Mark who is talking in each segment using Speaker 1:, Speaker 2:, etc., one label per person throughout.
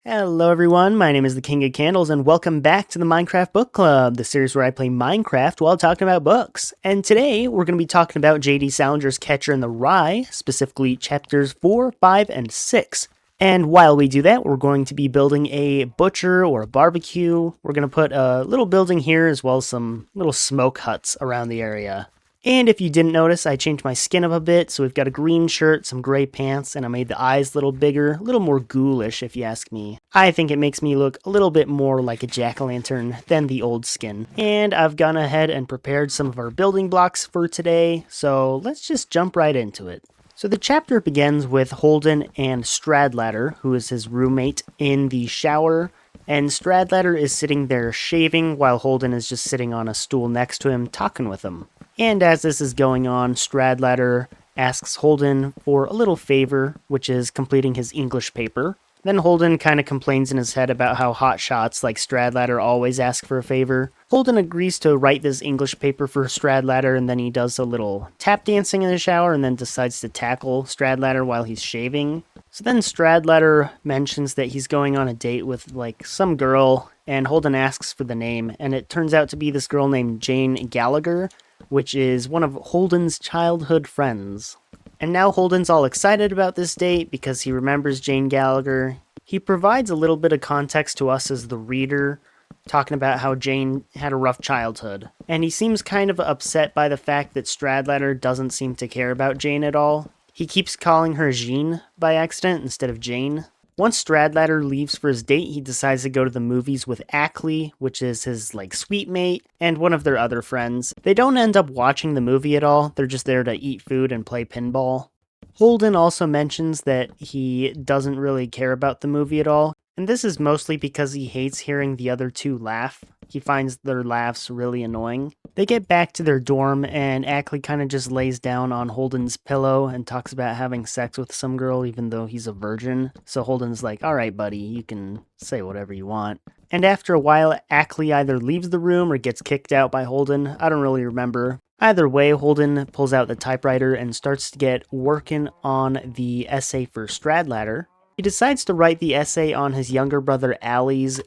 Speaker 1: Hello everyone, my name is the King of Candles and welcome back to the Minecraft Book Club, the series where I play Minecraft while talking about books. And today we're going to be talking about J.D. Salinger's Catcher in the Rye, specifically chapters 4, 5, and 6. And while we do that, we're going to be building a butcher or a barbecue. We're going to put a little building here as well as some little smoke huts around the area. And if you didn't notice, I changed my skin up a bit, so we've got a green shirt, some gray pants, and I made the eyes a little bigger, a little more ghoulish if you ask me. I think it makes me look a little bit more like a jack-o'-lantern than the old skin. And I've gone ahead and prepared some of our building blocks for today, so let's just jump right into it. So the chapter begins with Holden and Stradlater, who is his roommate, in the shower, and Stradlater is sitting there shaving while Holden is just sitting on a stool next to him talking with him. And as this is going on, Stradlater asks Holden for a little favor, which is completing his English paper. Then Holden kind of complains in his head about how hotshots like Stradlater always ask for a favor. Holden agrees to write this English paper for Stradlater, and then he does a little tap dancing in the shower and then decides to tackle Stradlater while he's shaving. So then Stradlater mentions that he's going on a date with like some girl, and Holden asks for the name, and it turns out to be this girl named Jane Gallagher, which is one of Holden's childhood friends. And now Holden's all excited about this date because he remembers Jane Gallagher. He provides a little bit of context to us as the reader, talking about how Jane had a rough childhood. And he seems kind of upset by the fact that Stradlater doesn't seem to care about Jane at all. He keeps calling her Jean by accident instead of Jane. Once Stradlater leaves for his date, he decides to go to the movies with Allie, which is his sweet mate, and one of their other friends. They don't end up watching the movie at all, they're just there to eat food and play pinball. Holden also mentions that he doesn't really care about the movie at all, and this is mostly because he hates hearing the other two laugh. He finds their laughs really annoying. They get back to their dorm, and Allie kind of just lays down on Holden's pillow and talks about having sex with some girl even though he's a virgin. So Holden's like, alright buddy, you can say whatever you want. And after a while, Allie either leaves the room or gets kicked out by Holden. I don't really remember. Either way, Holden pulls out the typewriter and starts to get working on the essay for Stradlater. He decides to write the essay on his younger brother Allie's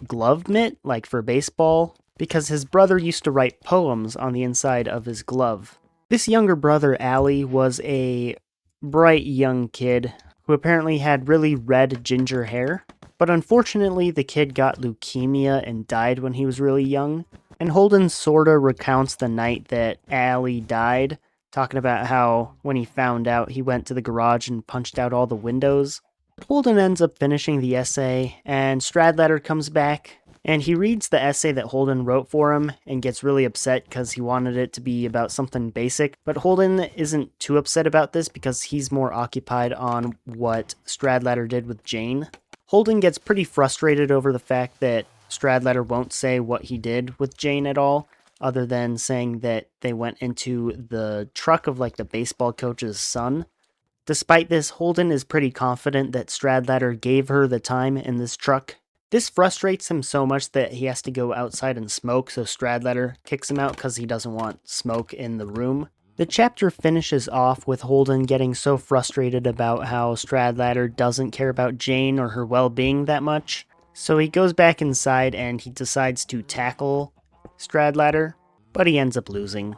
Speaker 1: glove mitt, like for baseball, because his brother used to write poems on the inside of his glove. This younger brother, Allie, was a bright young kid who apparently had really red ginger hair, but unfortunately the kid got leukemia and died when he was really young. And Holden sorta recounts the night that Allie died, talking about how when he found out he went to the garage and punched out all the windows. Holden ends up finishing the essay, and Stradlater comes back, and he reads the essay that Holden wrote for him and gets really upset because he wanted it to be about something basic, but Holden isn't too upset about this because he's more occupied on what Stradlater did with Jane. Holden gets pretty frustrated over the fact that Stradlater won't say what he did with Jane at all, other than saying that they went into the truck of the baseball coach's son. Despite this, Holden is pretty confident that Stradlater gave her the time in this truck. This frustrates him so much that he has to go outside and smoke, so Stradlater kicks him out because he doesn't want smoke in the room. The chapter finishes off with Holden getting so frustrated about how Stradlater doesn't care about Jane or her well-being that much, so he goes back inside and he decides to tackle Stradlater, but he ends up losing.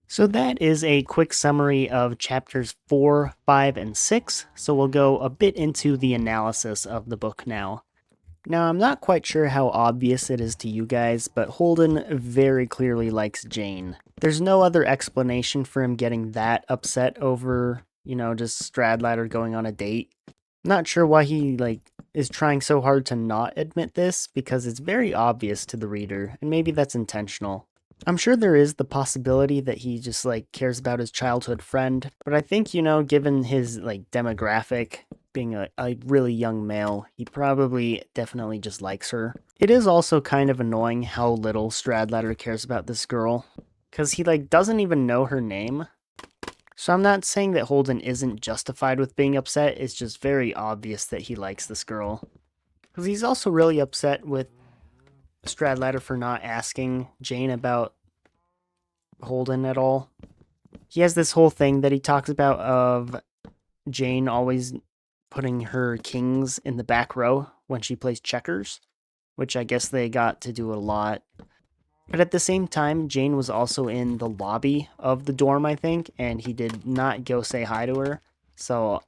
Speaker 1: So that is a quick summary of chapters 4, 5, and 6, so we'll go a bit into the analysis of the book now. Now, I'm not quite sure how obvious it is to you guys, but Holden very clearly likes Jane. There's no other explanation for him getting that upset over, just Stradlater going on a date. Not sure why he, is trying so hard to not admit this, because it's very obvious to the reader, and maybe that's intentional. I'm sure there is the possibility that he just, cares about his childhood friend, but I think, given his, demographic, being a really young male, he probably definitely just likes her. It is also kind of annoying how little Stradlater cares about this girl, because he, doesn't even know her name. So I'm not saying that Holden isn't justified with being upset, it's just very obvious that he likes this girl. Because he's also really upset with Stradlater for not asking Jane about Holden at all. He has this whole thing that he talks about of Jane always putting her kings in the back row when she plays checkers, which I guess they got to do a lot. But at the same time, Jane was also in the lobby of the dorm, I think, and he did not go say hi to her. So,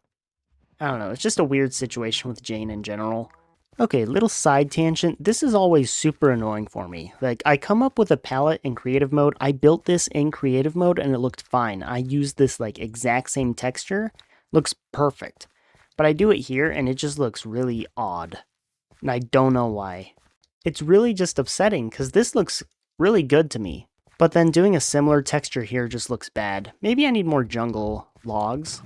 Speaker 1: I don't know, it's just a weird situation with Jane in general. Okay, little side tangent. This is always super annoying for me. Like, I come up with a palette in creative mode. I built this in creative mode and it looked fine. I used this like exact same texture. Looks perfect. But I do it here and it just looks really odd. And I don't know why. It's really just upsetting because this looks really good to me. But then doing a similar texture here just looks bad. Maybe I need more jungle logs.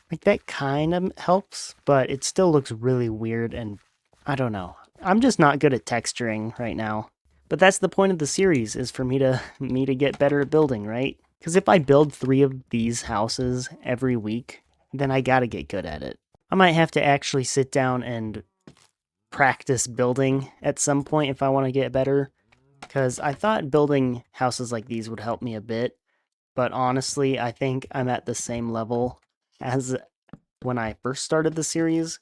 Speaker 1: Like that kind of helps, but it still looks really weird and I don't know. I'm just not good at texturing right now. But that's the point of the series, is for me to get better at building, right? Because if I build 3 of these houses every week, then I gotta get good at it. I might have to actually sit down and practice building at some point if I want to get better. Because I thought building houses like these would help me a bit. But honestly, I think I'm at the same level as when I first started the series.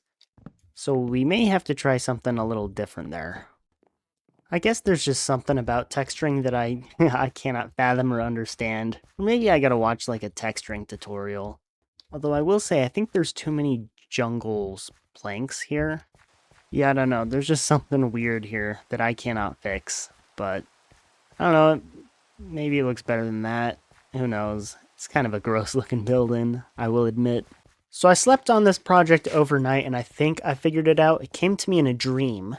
Speaker 1: So we may have to try something a little different there. I guess there's just something about texturing that I cannot fathom or understand. Or maybe I gotta watch like a texturing tutorial. Although I will say I think there's too many jungles planks here. Yeah, I don't know. There's just something weird here that I cannot fix. But I don't know. Maybe it looks better than that. Who knows? It's kind of a gross looking building, I will admit. So I slept on this project overnight and I think I figured it out. It came to me in a dream.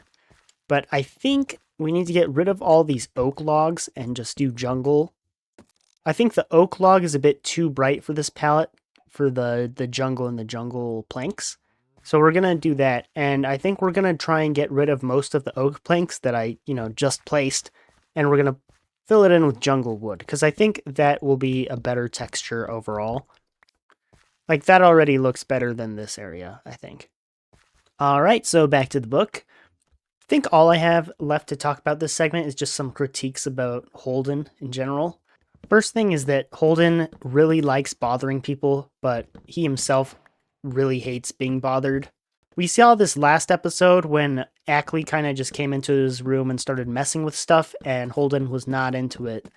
Speaker 1: But I think we need to get rid of all these oak logs and just do jungle. I think the oak log is a bit too bright for this palette, for the jungle and the jungle planks. So we're going to do that. And I think we're going to try and get rid of most of the oak planks that I, just placed. And we're going to fill it in with jungle wood, because I think that will be a better texture overall. Like, that already looks better than this area, I think. Alright, so back to the book. I think all I have left to talk about this segment is just some critiques about Holden in general. First thing is that Holden really likes bothering people, but he himself really hates being bothered. We saw this last episode when Allie kind of just came into his room and started messing with stuff, and Holden was not into it.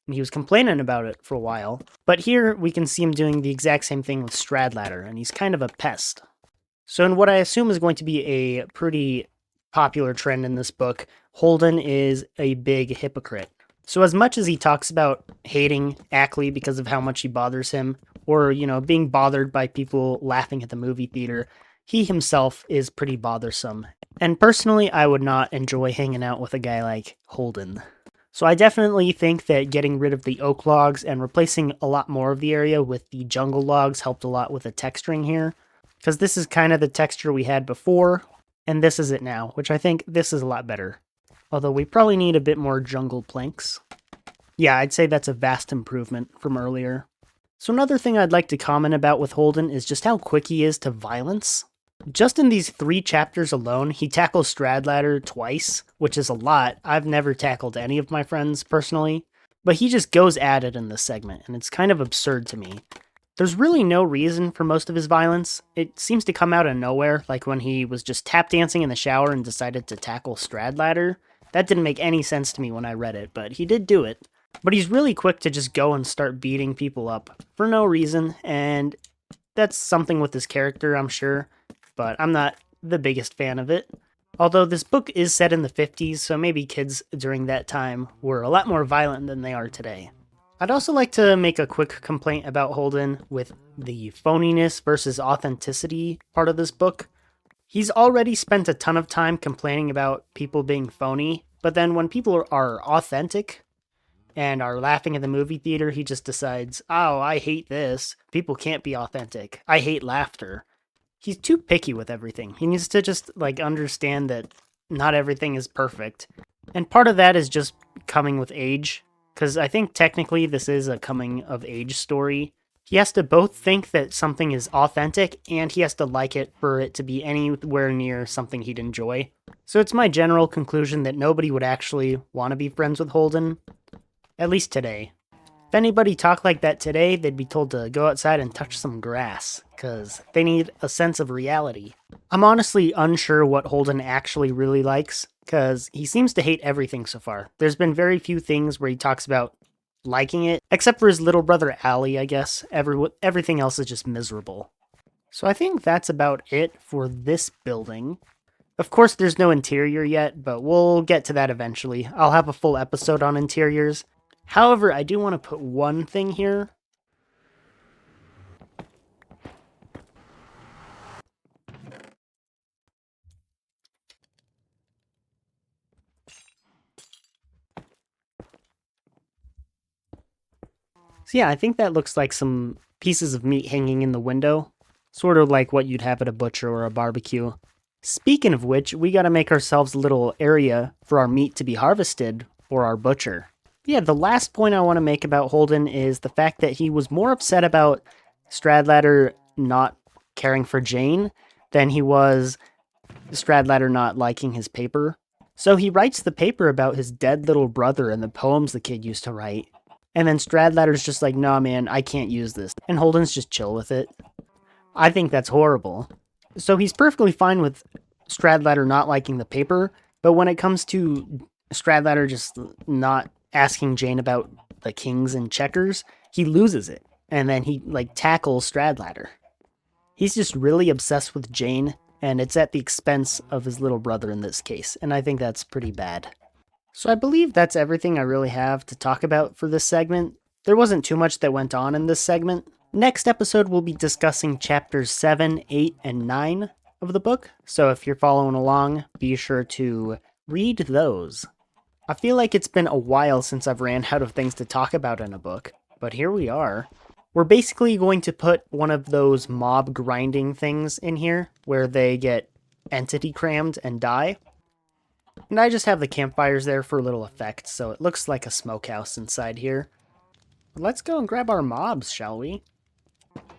Speaker 1: And he was complaining about it for a while. But here we can see him doing the exact same thing with Stradladder, and he's kind of a pest. So in what I assume is going to be a pretty popular trend in this book, Holden is a big hypocrite. So as much as he talks about hating Allie because of how much he bothers him, or, being bothered by people laughing at the movie theater, he himself is pretty bothersome. And personally, I would not enjoy hanging out with a guy like Holden. So I definitely think that getting rid of the oak logs and replacing a lot more of the area with the jungle logs helped a lot with the texturing here. Because this is kind of the texture we had before, and this is it now, which I think this is a lot better. Although we probably need a bit more jungle planks. Yeah, I'd say that's a vast improvement from earlier. So another thing I'd like to comment about with Holden is just how quick he is to violence. Just in these 3 chapters alone, he tackles Stradladder twice, which is a lot. I've never tackled any of my friends personally, but he just goes at it in this segment, and it's kind of absurd to me. There's really no reason for most of his violence. It seems to come out of nowhere, like when he was just tap dancing in the shower and decided to tackle Stradladder. That didn't make any sense to me when I read it, but he did do it. But he's really quick to just go and start beating people up for no reason, and that's something with his character, I'm sure, but I'm not the biggest fan of it. Although this book is set in the 50s, so maybe kids during that time were a lot more violent than they are today. I'd also like to make a quick complaint about Holden with the phoniness versus authenticity part of this book. He's already spent a ton of time complaining about people being phony, but then when people are authentic and are laughing at the movie theater, he just decides, oh, I hate this. People can't be authentic. I hate laughter. He's too picky with everything. He needs to just, understand that not everything is perfect. And part of that is just coming with age, because I think technically this is a coming-of-age story. He has to both think that something is authentic, and he has to like it for it to be anywhere near something he'd enjoy. So it's my general conclusion that nobody would actually want to be friends with Holden, at least today. If anybody talked like that today, they'd be told to go outside and touch some grass, because they need a sense of reality. I'm honestly unsure what Holden actually really likes, because he seems to hate everything so far. There's been very few things where he talks about liking it, except for his little brother Allie, I guess. Everything else is just miserable. So I think that's about it for this building. Of course, there's no interior yet, but we'll get to that eventually. I'll have a full episode on interiors. However, I do want to put one thing here. So yeah, I think that looks like some pieces of meat hanging in the window. Sort of like what you'd have at a butcher or a barbecue. Speaking of which, we gotta make ourselves a little area for our meat to be harvested for our butcher. Yeah, the last point I want to make about Holden is the fact that he was more upset about Stradlater not caring for Jane than he was Stradlater not liking his paper. So he writes the paper about his dead little brother and the poems the kid used to write. And then Stradlater's just like, nah man, I can't use this. And Holden's just chill with it. I think that's horrible. So he's perfectly fine with Stradlater not liking the paper, but when it comes to Stradlater just not asking Jane about the kings and checkers, he loses it. And then he, tackles Stradlater. He's just really obsessed with Jane, and it's at the expense of his little brother in this case, and I think that's pretty bad. So I believe that's everything I really have to talk about for this segment. There wasn't too much that went on in this segment. Next episode, we'll be discussing chapters 7, 8, and 9 of the book, so if you're following along, be sure to read those. I feel like it's been a while since I've ran out of things to talk about in a book, but here we are. We're basically going to put one of those mob grinding things in here, where they get entity crammed and die. And I just have the campfires there for a little effect, so it looks like a smokehouse inside here. Let's go and grab our mobs, shall we?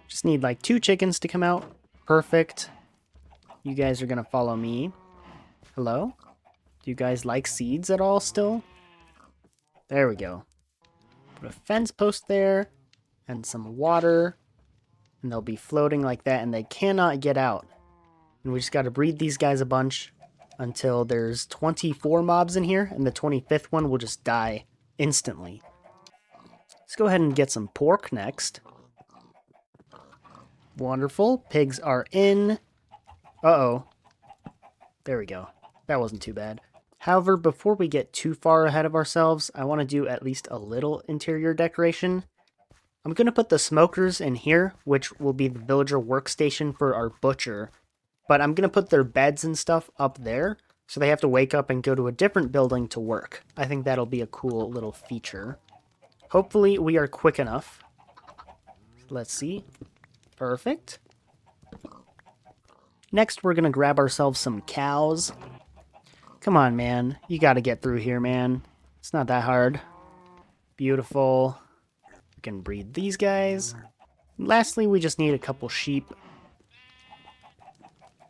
Speaker 1: Just need 2 chickens to come out. Perfect. You guys are gonna follow me. Hello? Do you guys like seeds at all still? There we go. Put a fence post there, and some water, and they'll be floating like that, and they cannot get out. And we just gotta breed these guys a bunch until there's 24 mobs in here, and the 25th one will just die instantly. Let's go ahead and get some pork next. Wonderful. Pigs are in. Uh-oh. There we go. That wasn't too bad. However, before we get too far ahead of ourselves, I want to do at least a little interior decoration. I'm going to put the smokers in here, which will be the villager workstation for our butcher. But I'm going to put their beds and stuff up there, so they have to wake up and go to a different building to work. I think that'll be a cool little feature. Hopefully we are quick enough. Let's see. Perfect. Next, we're going to grab ourselves some cows. Come on, man. You got to get through here, man. It's not that hard. Beautiful. We can breed these guys. And lastly, we just need a couple sheep.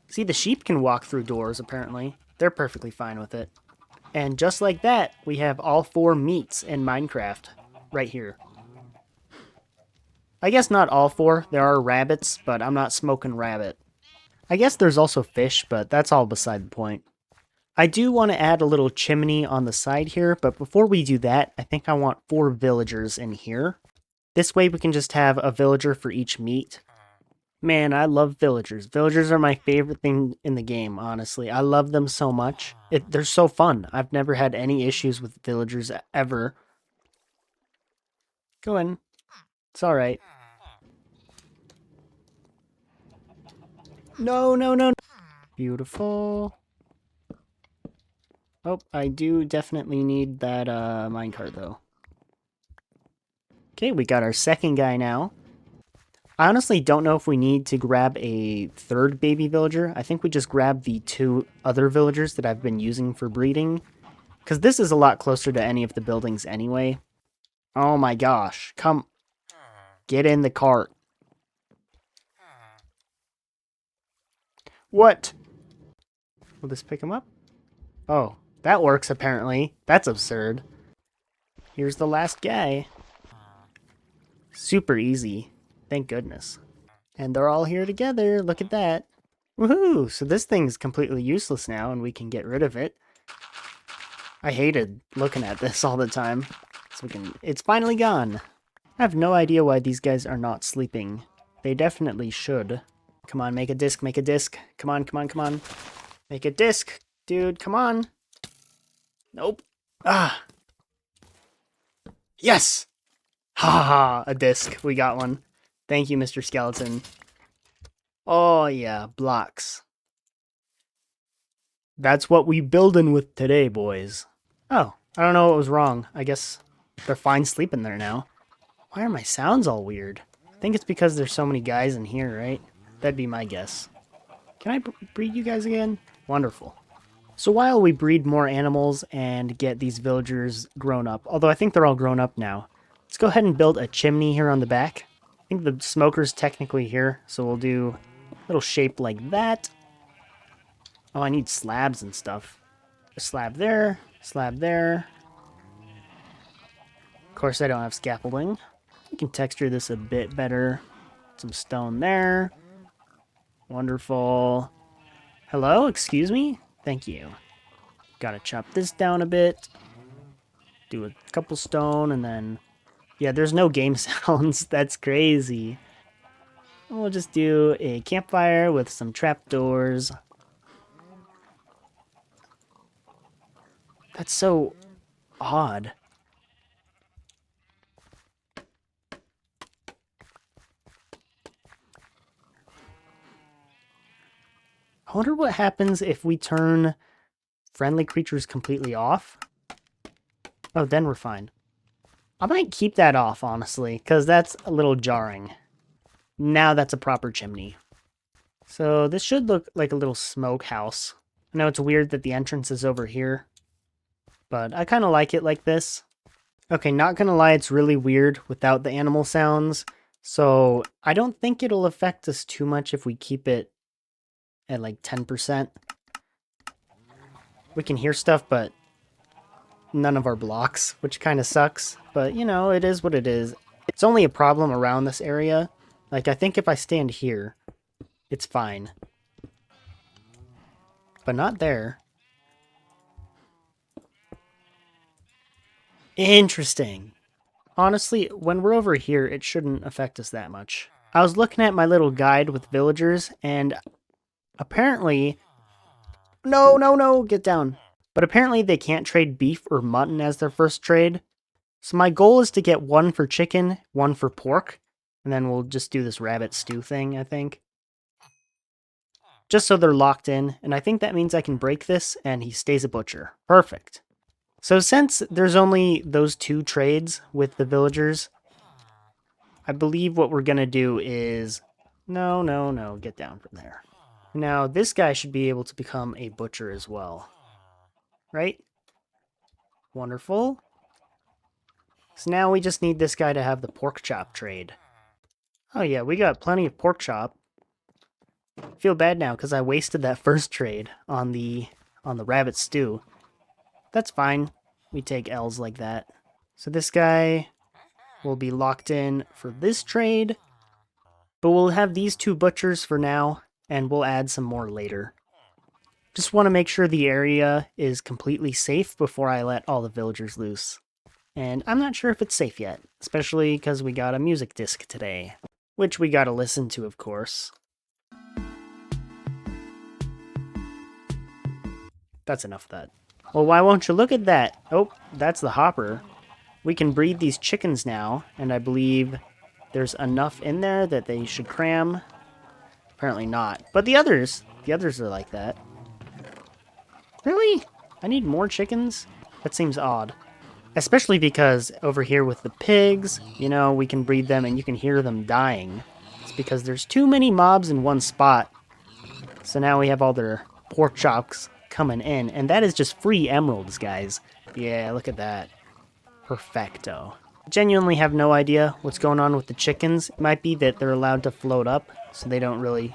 Speaker 1: See, the sheep can walk through doors, apparently. They're perfectly fine with it. And just like that, we have all 4 meats in Minecraft. Right here. I guess not all 4. There are rabbits, but I'm not smoking rabbit. I guess there's also fish, but that's all beside the point. I do want to add a little chimney on the side here, but before we do that, I think I want 4 villagers in here. This way we can just have a villager for each meat. Man, I love villagers. Villagers are my favorite thing in the game, honestly. I love them so much. They're so fun. I've never had any issues with villagers ever. Go in. It's alright. No, no, no. Beautiful. Oh, I do definitely need that minecart, though. Okay, we got our second guy now. I honestly don't know if we need to grab a 3rd baby villager. I think we just grab the 2 other villagers that I've been using for breeding. Because this is a lot closer to any of the buildings anyway. Oh my gosh. Come. Get in the cart. What? Will this pick him up? Oh, that works apparently. That's absurd. Here's the last guy. Super easy. Thank goodness. And they're all here together. Look at that. Woohoo! So this thing's completely useless now, and we can get rid of it. I hated looking at this all the time. So it's finally gone. I have no idea why these guys are not sleeping. They definitely should. Come on, make a disc, make a disc. Come on, come on, come on. Make a disc, dude, come on. Nope. Ah. Yes! Ha ha ha, a disc. We got one. Thank you, Mr. Skeleton. Oh yeah, blocks. That's what we building with today, boys. Oh, I don't know what was wrong. I guess they're fine sleeping there now. Why are my sounds all weird? I think it's because there's so many guys in here, right? That'd be my guess. Can I breed you guys again? Wonderful. So while we breed more animals and get these villagers grown up, although I think they're all grown up now, let's go ahead and build a chimney here on the back. I think the smoker's technically here, so we'll do a little shape like that. Oh, I need slabs and stuff. A slab there, slab there. Of course, I don't have scaffolding. We can texture this a bit better. Some stone there. Wonderful. Hello, excuse me? Thank you. Gotta chop this down a bit. Do a couple stone and then... Yeah, there's no game sounds. That's crazy. We'll just do a campfire with some trapdoors. That's so odd. I wonder what happens if we turn friendly creatures completely off. Oh, then we're fine. I might keep that off, honestly, because that's a little jarring. Now that's a proper chimney. So this should look like a little smokehouse. I know it's weird that the entrance is over here, but I kind of like it like this. Okay, not gonna lie, it's really weird without the animal sounds, so I don't think it'll affect us too much if we keep it at like 10%. We can hear stuff, but none of our blocks, which kind of sucks. But, you know, it is what it is. It's only a problem around this area. Like, I think if I stand here, it's fine. But not there. Interesting. Honestly, when we're over here, it shouldn't affect us that much. I was looking at my little guide with villagers, and apparently... No, get down. But apparently they can't trade beef or mutton as their first trade. So my goal is to get one for chicken, one for pork, and then we'll just do this rabbit stew thing, I think. Just so they're locked in, and I think that means I can break this, and he stays a butcher. Perfect. So since there's only those two trades with the villagers, I believe what we're going to do is... No, get down from there. Now, this guy should be able to become a butcher as well. Right? Wonderful. So now we just need this guy to have the pork chop trade. Oh yeah, we got plenty of pork chop. I feel bad now because I wasted that first trade on the rabbit stew. That's fine. We take L's like that. So this guy will be locked in for this trade. But we'll have these two butchers for now, and we'll add some more later. Just want to make sure the area is completely safe before I let all the villagers loose. And I'm not sure if it's safe yet, especially because we got a music disc today, which we gotta listen to, of course. That's enough of that. Well, why won't you look at that? Oh, that's the hopper. We can breed these chickens now, and I believe there's enough in there that they should cram. Apparently not. But the others are like that. Really? I need more chickens? That seems odd. Especially because over here with the pigs, you know, we can breed them and you can hear them dying. It's because there's too many mobs in one spot. So now we have all their pork chops coming in. And that is just free emeralds, guys. Yeah, look at that. Perfecto. Genuinely have no idea what's going on with the chickens. It might be that they're allowed to float up, so they don't really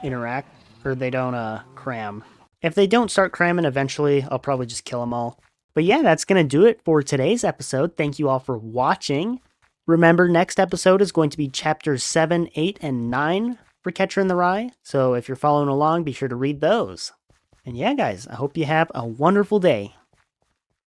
Speaker 1: interact, or they don't cram. If they don't start cramming eventually, I'll probably just kill them all. But yeah, that's going to do it for today's episode. Thank you all for watching. Remember, next episode is going to be chapters 7, 8, and 9 for Catcher in the Rye. So if you're following along, be sure to read those. And yeah, guys, I hope you have a wonderful day.